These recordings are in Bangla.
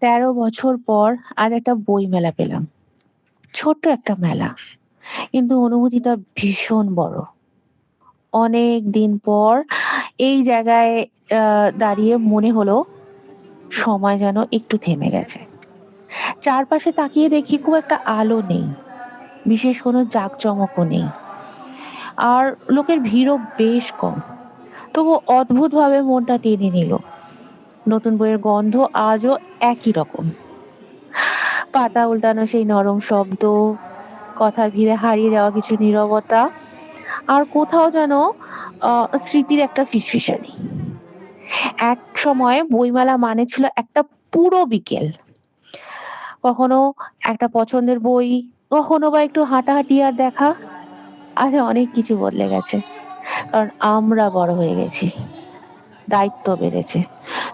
১৩ বছর পর আজ একটা বই মেলা পেলাম। ছোট্ট একটা মেলা। কিন্তু অনুভূতিটা ভীষণ বড়। অনেক দিন পর এই জায়গায় আ দাঁড়িয়ে মনে হলো সময় যেন একটু থেমে গেছে। চারপাশে তাকিয়ে দেখি খুব একটা আলো নেই। বিশেষ কোনো জাঁকজমকও নেই। আর লোকের ভিড়ও বেশ কম। তবু অদ্ভুতভাবে মনটা টেনে নিল। নতুন বইয়ের গন্ধ আজও একই রকম। পাতা উল্টানো সেই নরম শব্দ, কথার ভিড়ে হারিয়ে যাওয়া কিছু নীরবতা, আর কোথাও যেন আ স্মৃতির একটা ফিসফিসানি। একসময় বইমেলা মানে ছিল একটা পুরো বিকেল। কখনো একটা পছন্দের বই, কখনো বা একটু হাঁটাহাঁটি আর দেখা। আজ অনেক কিছু বদলে গেছে। কারণ আমরা বড় হয়ে গেছি। দায়িত্ব বেড়েছে।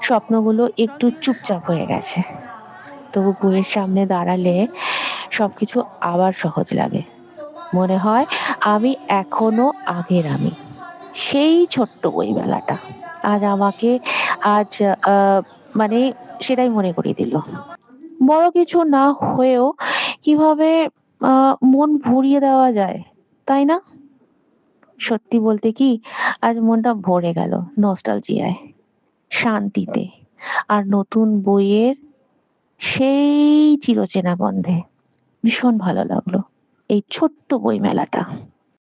স্বপ্নগুলো একটু চুপচাপ হয়ে গেছে। তবু বইয়ের সামনে দাঁড়ালে সবকিছু আবার সহজ লাগে। মনে হয় আমি এখনো আগের আমি। সেই ছোট্ট বইমেলাটা। আজ আমাকে আজ আ মানে সেটাই মনে করিয়ে দিল। বড় কিছু না হয়েও কিভাবে আ মন ভরিয়ে দেওয়া যায়, তাই না? সত্যি বলতে কি আজ মনটা ভরে গেল নস্টালজিয়ায়, শান্তিতে, আর নতুন বইয়ের সেই চিরচেনা গন্ধে। ভীষণ ভালো লাগলো এই ছোট্ট বই মেলাটা।